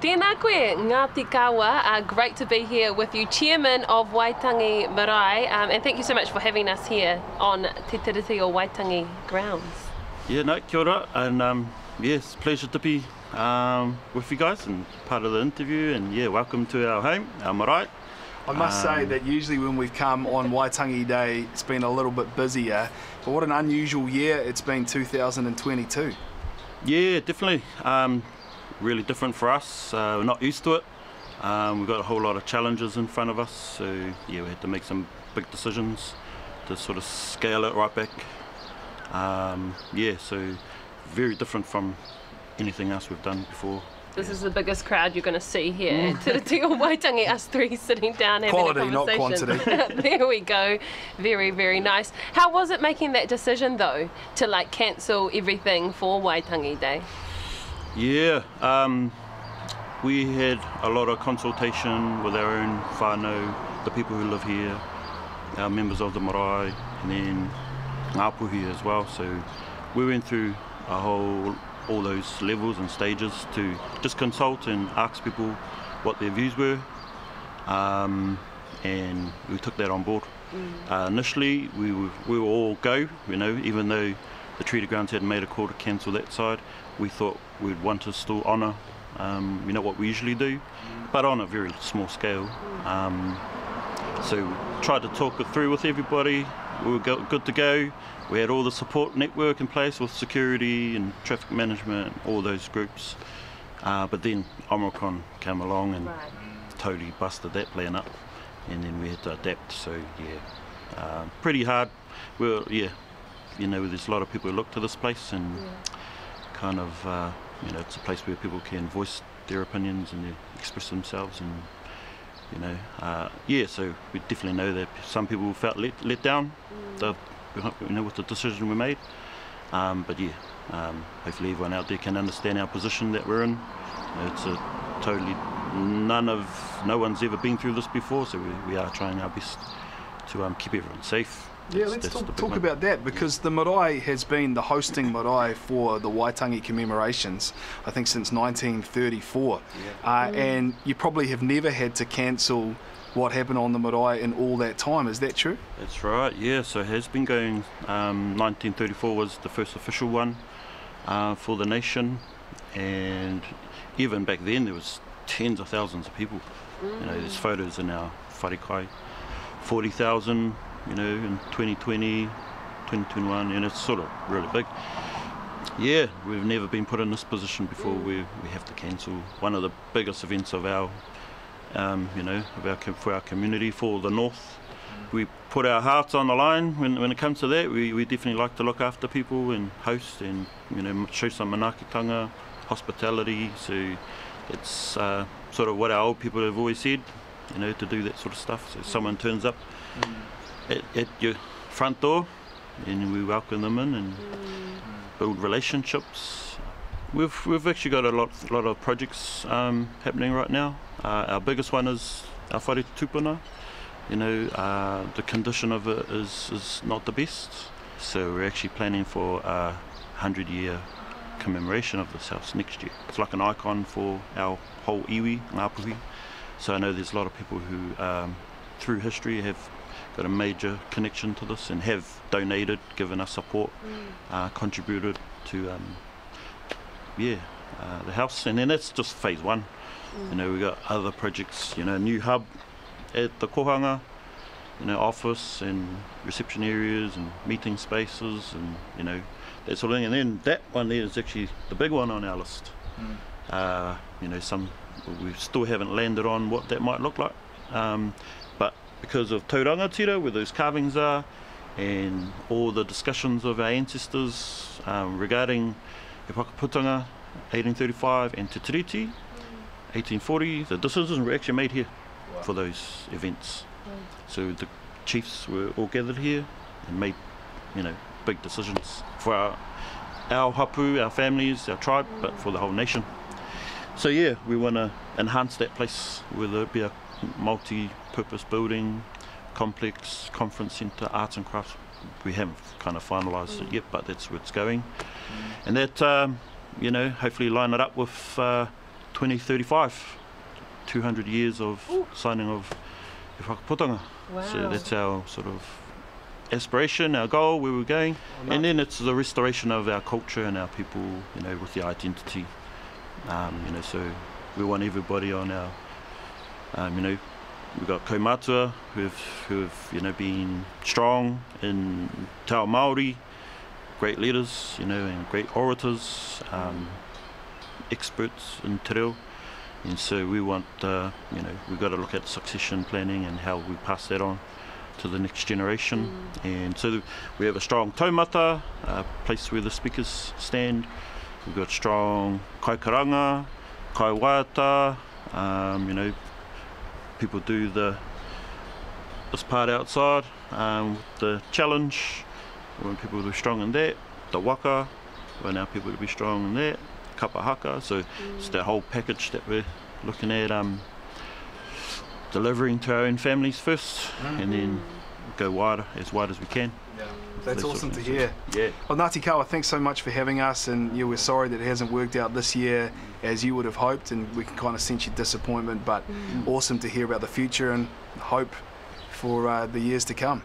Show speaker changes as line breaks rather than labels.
Tēnā koe, Ngati Kawa. Great to be here with you, Chairman of Waitangi Marae, and thank you so much for having us here on Te Tii o Waitangi grounds.
Yeah, no, kia ora, and yes, pleasure to be with you guys and part of the interview, and yeah, welcome to our home, our marae.
I must say that usually when we've come on Waitangi Day, it's been a little bit busier, but what an unusual year it's been 2022.
Yeah, definitely. Really different for us. We're not used to it. We've got a whole lot of challenges in front of us, so yeah, we had to make some big decisions to sort of scale it right back. Yeah, so very different from anything else we've done before.
This is the biggest crowd you're going to see here at Te Tii o Waitangi, us three sitting down having
Quality,
a conversation.
not quantity.
There we go. Very, very nice. How was it making that decision though, to like cancel everything for Waitangi Day?
Yeah, we had a lot of consultation with our own whānau, the people who live here, our members of the marae, and then ngāpuhi as well. So we went through all those levels and stages to just consult and ask people what their views were, and we took that on board. Initially, we were all go, you know, even though the treaty grounds had made a call to cancel that side. We thought we'd want to still honour, you know, what we usually do, but on a very small scale. So we tried to talk it through with everybody. We were good to go. We had all the support network in place with security and traffic management, all those groups. But then Omicron came along and totally busted that plan up, and then we had to adapt. So yeah, pretty hard. Well, yeah, you know, there's a lot of people who look to this place, and kind of, you know, it's a place where people can voice their opinions and express themselves, and you know, yeah, so we definitely know that some people felt let down, you know, with the decision we made. But yeah, hopefully everyone out there can understand our position that we're in. You know, it's a totally, no one's ever been through this before, so we are trying our best to keep everyone safe.
Yeah, let's talk about that, because the marae has been the hosting marae for the Waitangi commemorations, I think since 1934. And you probably have never had to cancel what happened on the marae in all that time, is that true?
That's right, yeah, so it has been going, 1934 was the first official one for the nation, and even back then there was tens of thousands of people. You know, there's photos in our wharekai, 40,000, you know, in 2020, 2021, and it's sort of really big. Yeah, we've never been put in this position before where we have to cancel one of the biggest events of our, you know, for our community, for the North. We put our hearts on the line when it comes to that. We definitely like to look after people and host and, you know, show some manaakitanga, hospitality. So it's sort of what our old people have always said, you know, to do that sort of stuff. So someone turns up at your front door and we welcome them in and build relationships. We've actually got a lot of projects happening right now. Our biggest one is our whare tupuna. You know, the condition of it is not the best, so we're actually planning for a 100-year commemoration of this house next year. It's like an icon for our whole iwi, ngāpuhi. So I know there's a lot of people who through history have got a major connection to this and have donated, given us support, contributed to the house, and then that's just phase one. You know, we got other projects, you know, a new hub at the kohanga, you know, office and reception areas and meeting spaces and, you know, that sort of thing. And then that one there is actually the big one on our list. You know, we still haven't landed on what that might look like, but because of Taurangatira, where those carvings are, and all the discussions of our ancestors regarding He Whakaputanga, 1835, and Te Tiriti, 1840, the decisions were actually made here for those events. So the chiefs were all gathered here and made, you know, big decisions for our hapu, our families, our tribe, but for the whole nation. So yeah, we want to enhance that place, whether it be a multi-purpose building, complex, conference centre, arts and crafts. We haven't kind of finalised it yet, but that's where it's going. And that, you know, hopefully line it up with 2035, 200 years of signing of the whakaputanga.
Wow.
So that's our sort of aspiration, our goal, where we're going. And then it's the restoration of our culture and our people, you know, with the identity. You know, so we want everybody on our, you know, we've got kaumātua who've you know, been strong in te ao Māori, great leaders, you know, and great orators, experts in te reo. And so we want, you know, we've got to look at succession planning and how we pass that on to the next generation. And so we have a strong taumata, a place where the speakers stand. We've got strong kaikaranga, kaiwaiata, you know, people do this part outside, the challenge, we want people to be strong in that. The waka, we want our people to be strong in that. Kapahaka, so it's that whole package that we're looking at, delivering to our own families first, and then go wider as we can.
Yeah. That's awesome to hear.
Yeah.
Well, Ngati Kawa, thanks so much for having us, and we're sorry that it hasn't worked out this year as you would have hoped, and we can kind of sense your disappointment, but awesome to hear about the future and hope for the years to come.